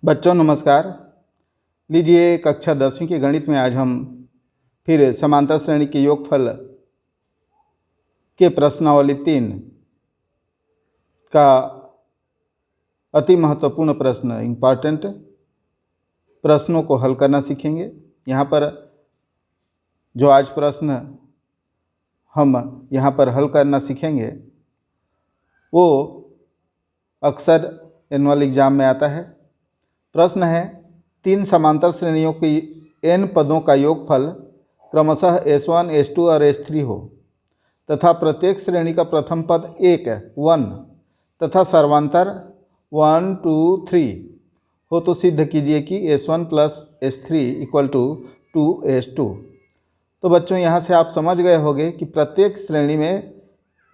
बच्चों नमस्कार। लीजिए कक्षा 10वीं के गणित में आज हम फिर समांतर श्रेणी के योगफल के प्रश्नावली 3 का अति महत्वपूर्ण प्रश्न इम्पॉर्टेंट प्रश्नों को हल करना सीखेंगे। यहाँ पर जो आज प्रश्न हम यहाँ पर हल करना सीखेंगे वो अक्सर एनुअल एग्जाम में आता है। प्रश्न है 3 समांतर श्रेणियों की n पदों का योगफल क्रमशः S1, S2 और S3 हो तथा प्रत्येक श्रेणी का प्रथम पद 1 तथा सर्वांतर 1, 2, 3 हो तो सिद्ध कीजिए कि S1 plus S3 equal to 2S2। तो बच्चों यहाँ से आप समझ गए होंगे कि प्रत्येक श्रेणी में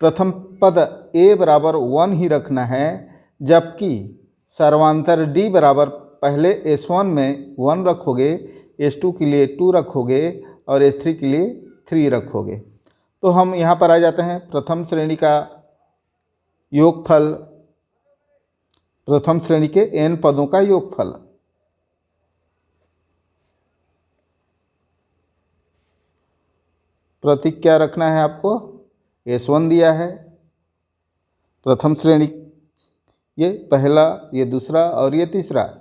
प्रथम पद a बराबर 1 ही रखना है, जबकि सर्वांतर d बराबर पहले S1 में 1 रखोगे, S2 के लिए 2 रखोगे और S3 के लिए 3 रखोगे। तो हम यहाँ पर आ जाते हैं प्रथम श्रेणी का योगफल, प्रथम श्रेणी के n पदों का योगफल। प्रतीक क्या रखना है आपको? S1 दिया है प्रथम श्रेणी, ये पहला, ये दूसरा और ये तीसरा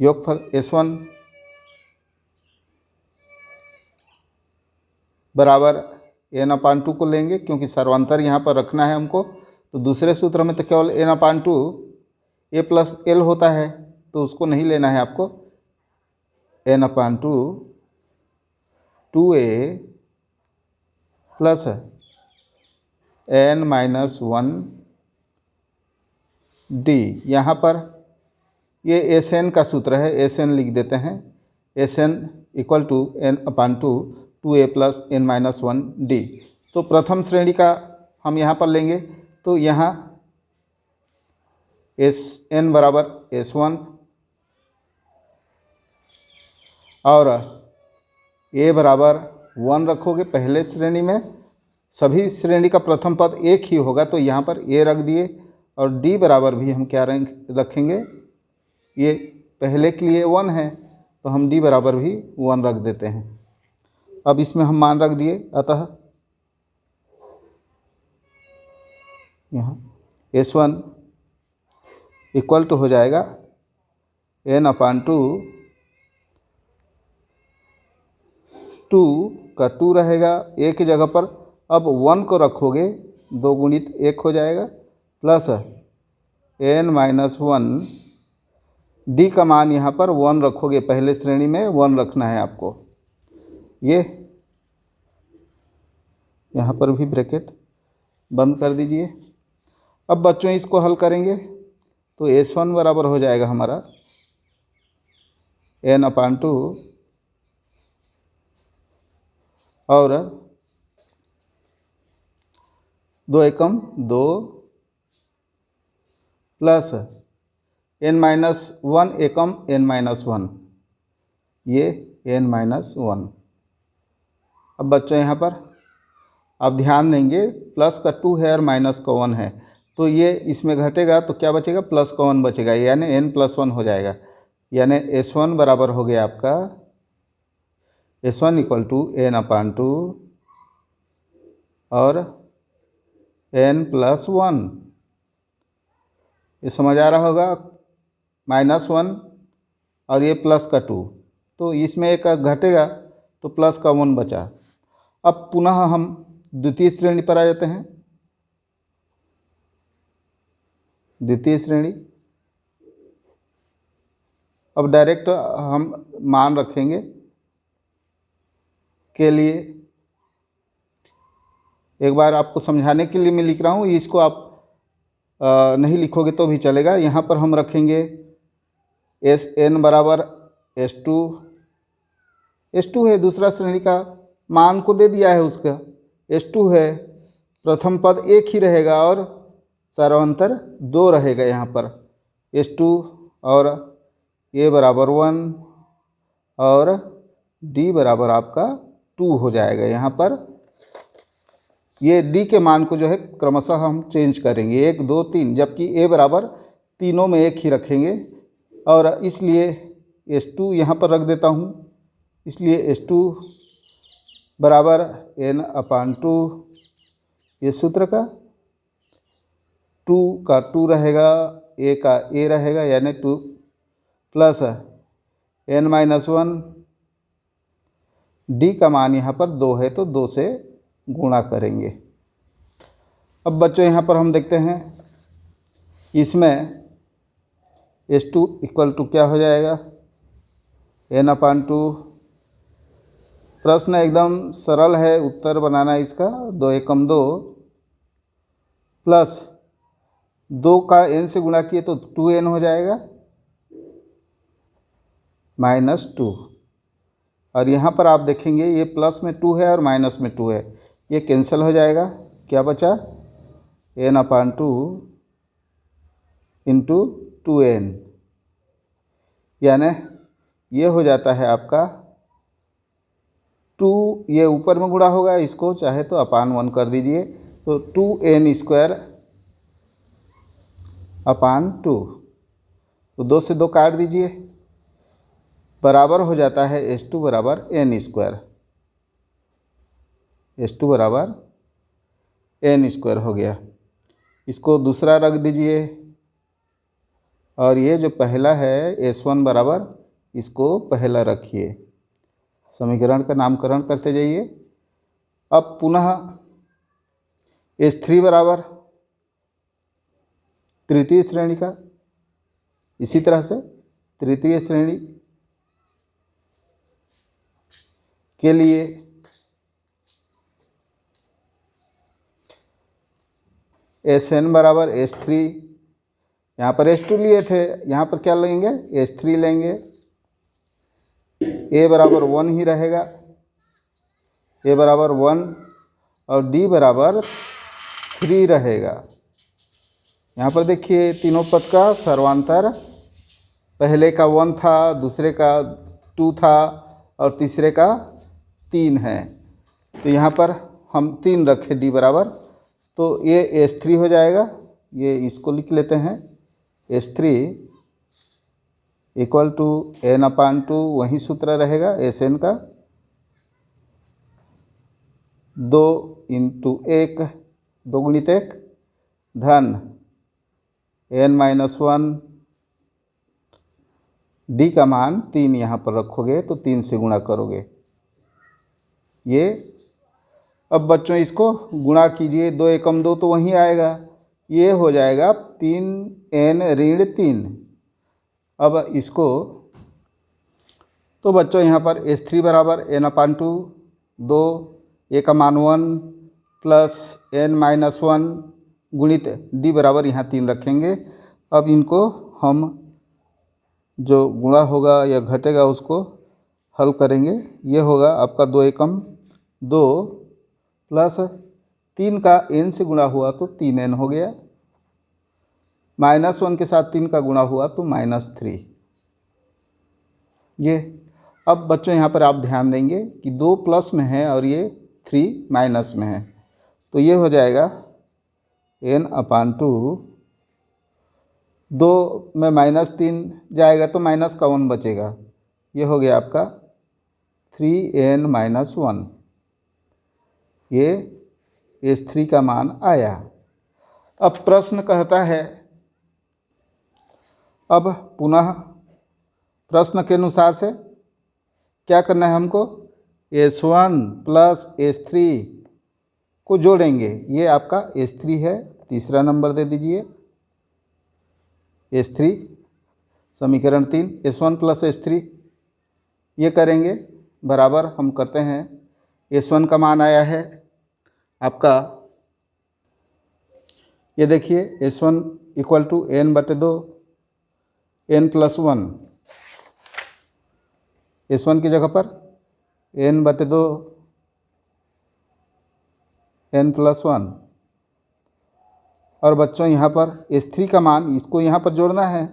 योगफल S1 बराबर n/2 को लेंगे, क्योंकि सर्वांतर यहाँ पर रखना है हमको। तो दूसरे सूत्र में तो केवल n/2 a प्लस l होता है, तो उसको नहीं लेना है आपको। n/2 2a plus n-1 d। यहाँ पर ये Sn का सूत्र है, Sn लिख देते हैं। Sn equal to n/2 2a plus n-1 d। तो प्रथम श्रेणी का हम यहाँ पर लेंगे, तो यहाँ Sn बराबर S1 और a बराबर 1 रखोगे। पहले श्रेणी में सभी श्रेणी का प्रथम पद 1 ही होगा, तो यहाँ पर a रख दिए और d बराबर भी हम क्या रखेंगे, ये पहले के लिए 1 है तो हम d बराबर भी 1 रख देते हैं। अब इसमें हम मान रख दिए, अतः यहाँ S1 इक्वल टू हो जाएगा n/2 2 का 2 रहेगा a की जगह पर। अब 1 को रखोगे, 2 गुणित 1 हो जाएगा, प्लस n-1 d का मान यहाँ पर 1 रखोगे, पहले श्रेणी में 1 रखना है आपको। ये यहाँ पर भी ब्रैकेट बंद कर दीजिए। अब बच्चों इसको हल करेंगे तो S1 बराबर हो जाएगा हमारा n/2 और 2 एकम 2 प्लस n-1 एकम n-1, ये n-1। अब बच्चों यहाँ पर आप ध्यान देंगे, प्लस का 2 है और माइनस का 1 है, तो ये इसमें घटेगा तो क्या बचेगा, प्लस का 1 बचेगा, यानी n+1 हो जाएगा। यानी S1 बराबर हो गया आपका S1 इक्वल टू n/2 और n+1। ये समझ आ रहा होगा, -1 और ये प्लस का 2, तो इसमें एक घटेगा तो प्लस का 1 बचा। अब पुनः हम द्वितीय श्रेणी पर आ जाते हैं। द्वितीय श्रेणी, अब डायरेक्ट हम मान रखेंगे के लिए, एक बार आपको समझाने के लिए मैं लिख रहा हूँ, इसको आप नहीं लिखोगे तो भी चलेगा। यहाँ पर हम रखेंगे Sn बराबर S2 है, दूसरा श्रेणी का मान को दे दिया है, उसका S2 है, प्रथम पद 1 ही रहेगा और सर्वांतर 2 रहेगा। यहाँ पर S2 और a बराबर 1 और d बराबर आपका 2 हो जाएगा। यहाँ पर ये d के मान को जो है क्रमशः हम चेंज करेंगे 1 2 3, जबकि a बराबर तीनों में 1 ही रखेंगे। और इसलिए S2 यहाँ पर रख देता हूँ। इसलिए S2 बराबर n/2, ये सूत्र का 2 का 2 रहेगा, a का a रहेगा, यानी 2 प्लस n-1, d का मान यहाँ पर 2 है तो 2 से गुणा करेंगे। अब बच्चों यहाँ पर हम देखते हैं इसमें S2 इक्वल टू क्या हो जाएगा, n/2। प्रश्न एकदम सरल है, उत्तर बनाना इसका 2 एकम 2 प्लस 2 का n से गुणा किए तो 2n हो जाएगा -2। और यहाँ पर आप देखेंगे ये प्लस में 2 है और माइनस में 2 है, ये कैंसिल हो जाएगा। क्या बचा, n/2 इंटू 2n, यानी ये हो जाता है आपका 2, ये ऊपर में गुणा होगा, इसको चाहे तो /1 कर दीजिए, तो 2n² /2, तो 2 से 2 काट दीजिए, बराबर हो जाता है S2 बराबर n²। S2 बराबर n² हो गया। इसको दूसरा रख दीजिए, और ये जो पहला है S1 बराबर, इसको पहला रखिए, समीकरण का नामकरण करते जाइए। अब पुनः S3 बराबर तृतीय श्रेणी का, इसी तरह से तृतीय श्रेणी के लिए Sn बराबर S3, यहाँ पर S2 लिए थे, यहाँ पर क्या लेंगे, S3 लेंगे। A बराबर 1 ही रहेगा, A बराबर 1 और D बराबर 3 रहेगा। यहाँ पर देखिए तीनों पद का सर्वांतर, पहले का 1 था, दूसरे का 2 था और तीसरे का 3 है, तो यहाँ पर हम 3 रखें D बराबर, तो ये S3 हो जाएगा। ये इसको लिख लेते हैं, S3 इक्वल टू n/2, वही सूत्र रहेगा Sn का, 2 इंटू 1, 2 गुणित 1 धन n-1, D का मान 3 यहाँ पर रखोगे तो 3 से गुणा करोगे। ये अब बच्चों इसको गुणा कीजिए, 2 एकम 2 तो वहीं आएगा, ये हो जाएगा 3n-3। अब इसको तो बच्चों यहाँ पर S3 बराबर n/2, 2 a का मान 1 प्लस n-1 गुणित D बराबर यहाँ 3 रखेंगे। अब इनको हम जो गुणा होगा या घटेगा उसको हल करेंगे। ये होगा आपका 2 एकम 2 प्लस 3 का n से गुणा हुआ तो 3n हो गया, -1 के साथ 3 का गुणा हुआ तो -3। ये अब बच्चों यहाँ पर आप ध्यान देंगे कि 2 प्लस में है और ये 3 माइनस में है, तो ये हो जाएगा n/2, 2 में -3 जाएगा तो माइनस का 1 बचेगा, ये हो गया आपका 3n-1। ये S3 का मान आया। अब प्रश्न कहता है, अब पुनः प्रश्न के अनुसार से क्या करना है हमको, S1 प्लस S3 को जोड़ेंगे। ये आपका S3 है, तीसरा नंबर दे दीजिए, S3 समीकरण 3, S1 प्लस S3 ये करेंगे, बराबर हम करते हैं। S1 का मान आया है आपका, ये देखिए S1 equal to n/2 n+1, S1 की जगह पर n/2 n+1। और बच्चों यहाँ पर S3 का मान, इसको यहाँ पर जोड़ना है,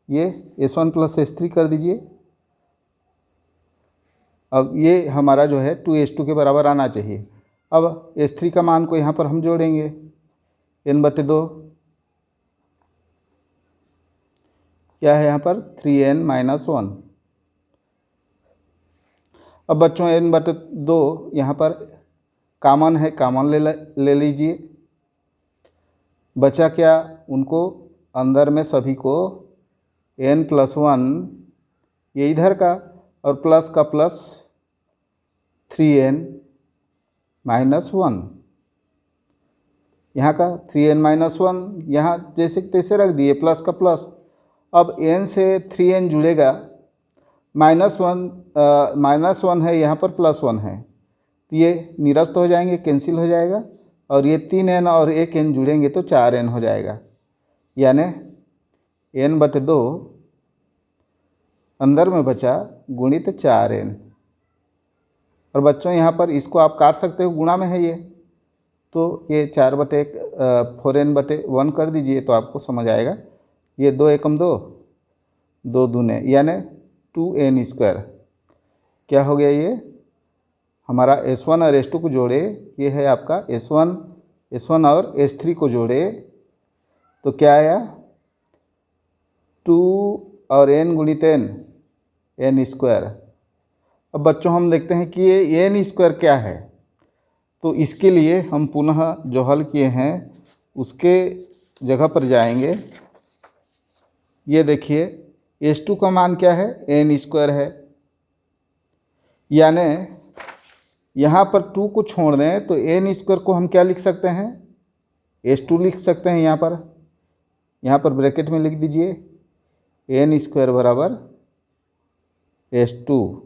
ये S1 प्लस S3 कर दीजिए। अब ये हमारा जो है 2:2 के बराबर आना चाहिए। अब S3 का मान को यहाँ पर हम जोड़ेंगे, n/2, क्या है यहाँ पर 3n-1। अब बच्चों n/2 यहाँ पर कॉमन है, कॉमन ले लीजिए। बचा क्या, उनको अंदर में सभी को n+1 ये इधर का और प्लस का प्लस 3n-1 यहाँ का 3n-1 यहाँ जैसे तैसे रख दिए, प्लस का प्लस। अब n से 3n जुड़ेगा, -1 है यहाँ पर, +1 है, तो ये निरस्त हो जाएंगे, कैंसिल हो जाएगा। और ये 3n और 1n जुड़ेंगे तो 4n हो जाएगा, यानी n/2 अंदर में बचा गुणित 4n। और बच्चों यहाँ पर इसको आप काट सकते हो, गुणा में है ये, तो ये 4n/1 कर दीजिए तो आपको समझ आएगा। ये 2 एकम 2, 2 दूने यानी 2n²। क्या हो गया, ये हमारा S1 और S2 को जोड़े, ये है आपका S1 और S3 को जोड़े तो क्या आया, 2 और n गुणित n² अब बच्चों हम देखते हैं कि ये n² क्या है। तो इसके लिए हम पुनः जो हल किए हैं उसके जगह पर जाएंगे। ये देखिए S2 का मान क्या है, n² है, यानी यहाँ पर 2 को छोड़ दें तो n² को हम क्या लिख सकते हैं, S2 लिख सकते हैं। यहाँ पर ब्रैकेट में लिख दीजिए n² बराबर S2।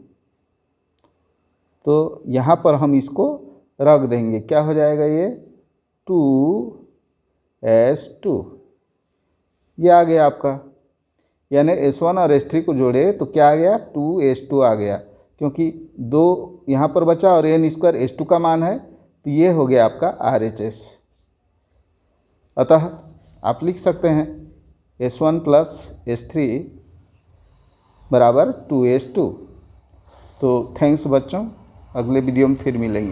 तो यहाँ पर हम इसको रख देंगे, क्या हो जाएगा, ये 2s2 ये आ गया आपका। यानी S1 और S3 को जोड़े तो क्या आ गया, 2s2 आ गया, क्योंकि 2 यहाँ पर बचा और n² S2 का मान है, तो ये हो गया आपका RHS। अतः आप लिख सकते हैं S1 + S3 बराबर 2s2। तो थैंक्स बच्चों, अगले वीडियो में फिर मिलेंगे।